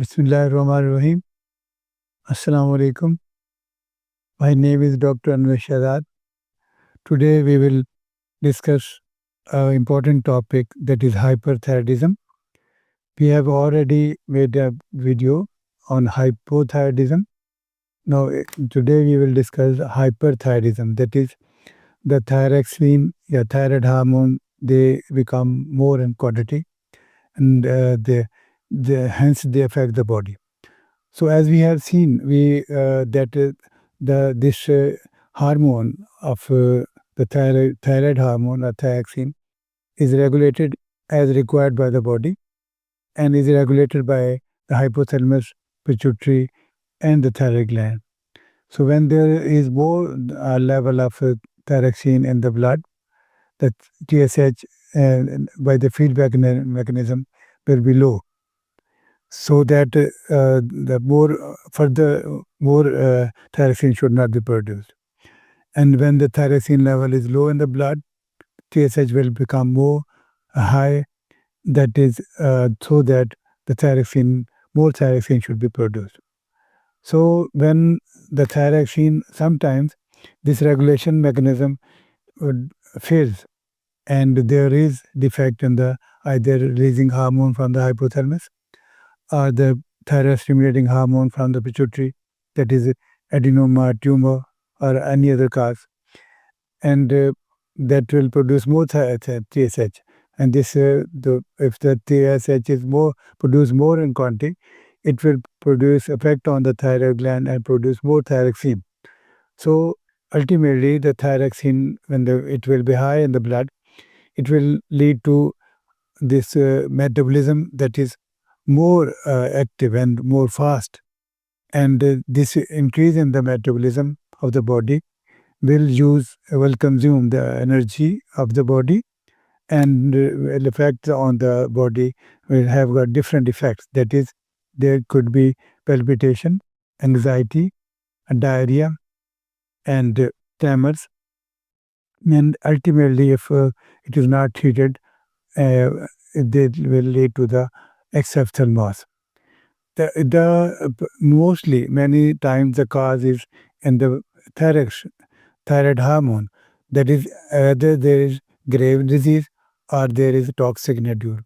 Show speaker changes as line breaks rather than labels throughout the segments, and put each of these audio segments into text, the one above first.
Bismillahirrahmanirrahim. Assalamu alaikum. My name is Dr. Anwar Shahzad. Today we will discuss an important topic, that is hyperthyroidism. We have already made a video on hypothyroidism. Now today we will discuss hyperthyroidism, that is the thyroxine, thyroid hormone, they become more in quantity, and hence they affect the body. So as we have seen, this hormone of the thyroid hormone or thyroxine is regulated as required by the body, and is regulated by the hypothalamus, pituitary, and the thyroid gland. So when there is more level of thyroxine in the blood, the TSH by the feedback mechanism will be low, so that the more thyroxine should not be produced. And when the thyroxine level is low in the blood, TSH will become more high. That is so that more thyroxine should be produced. So when the thyroxine, sometimes this regulation mechanism fails, and there is defect in the either releasing hormone from the hypothalamus or the thyroid stimulating hormone from the pituitary, that is adenoma, tumor, or any other cause, and that will produce more TSH. And this, if the TSH is produced more in quantity, it will produce effect on the thyroid gland and produce more thyroxine. So ultimately, the thyroxine, when it will be high in the blood, it will lead to this metabolism that is more active and more fast, and this increase in the metabolism of the body will consume the energy of the body, and will affect on the body, will have got different effects. That is, there could be palpitation, anxiety, diarrhea, and tremors, and ultimately, if it is not treated, it will lead to the excess mass. Mostly, many times the cause is in the thyroid hormone. That is, either there is grave disease or there is toxic nodule.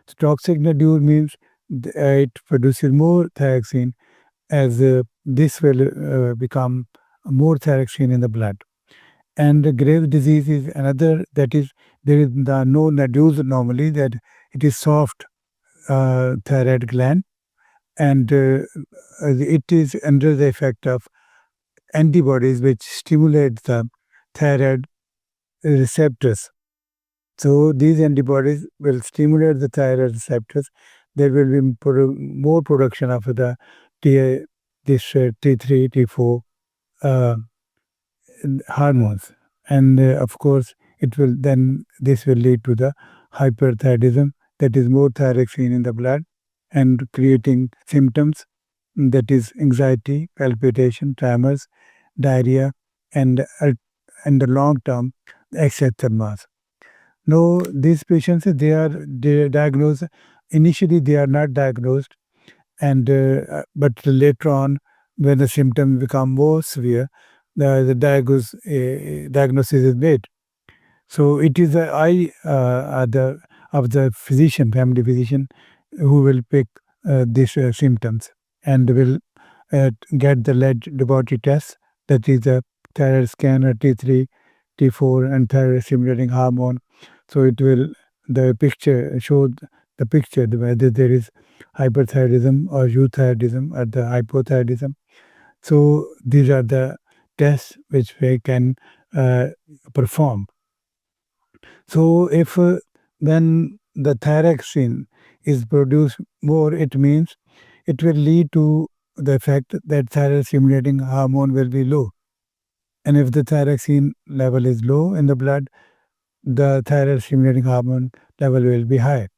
So toxic nodule means it produces more thyroxine, as this will become more thyroxine in the blood. And the grave disease is another, that is, there is no nodules normally, that it is soft thyroid gland, and it is under the effect of antibodies which stimulate the thyroid receptors. So these antibodies will stimulate the thyroid receptors. There will be more production of the T3, T4 hormones, and of course this will lead to the hyperthyroidism, that is more thyroxine in the blood, and creating symptoms, that is anxiety, palpitation, tremors, diarrhea, and in the long term, excess mass. No, these patients, they are diagnosed. Initially, they are not diagnosed, and but later on, when the symptoms become more severe, the diagnosis is made. So it is the eye of the physician, family physician, who will pick these symptoms, and will get the laboratory tests, that is the thyroid scanner, T3, T4, and thyroid stimulating hormone. So it will show the picture whether there is hyperthyroidism or euthyroidism or the hypothyroidism. So these are the tests which we can perform. So if when the thyroxine is produced more, it means it will lead to the fact that thyroid stimulating hormone will be low. And if the thyroxine level is low in the blood, the thyroid stimulating hormone level will be high.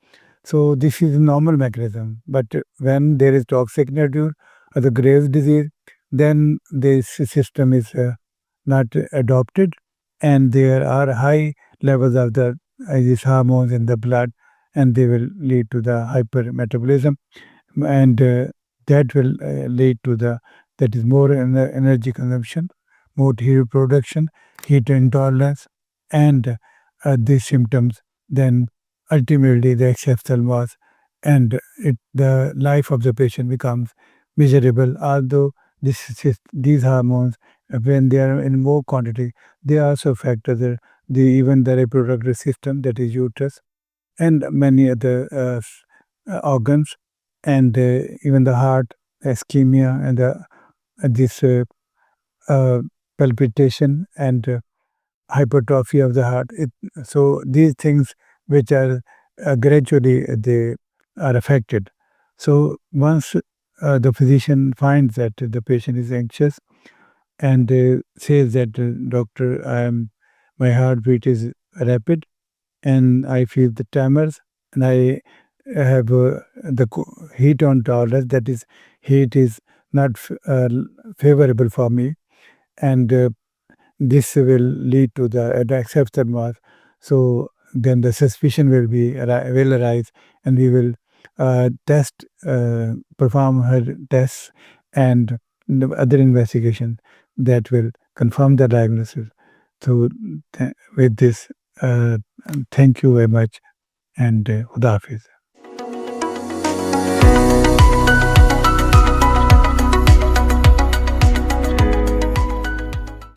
So this is a normal mechanism. But when there is toxic nodule or the Graves' disease, then this system is not adopted, and there are high levels of these hormones in the blood, and they will lead to the hypermetabolism, and that will lead to that is more energy consumption, more heat production, heat intolerance, and these symptoms. Then ultimately the excess mass, and the life of the patient becomes miserable. Although these hormones, when they are in more quantity, they also affect even the reproductive system, that is uterus, and many other organs, and even the heart, ischemia, and this uh, palpitation and hypertrophy of the heart. So these things which are gradually they are affected. So once the physician finds that the patient is anxious and says that doctor, my heartbeat is rapid and I feel the tremors and I have heat on tolerance. That is, heat is not favorable for me, and this will lead to the accepted mass. So then the suspicion will arise, and we will perform her tests and the other investigation that will confirm the diagnosis. So with this, uh, thank you very much, and Khuda Hafiz.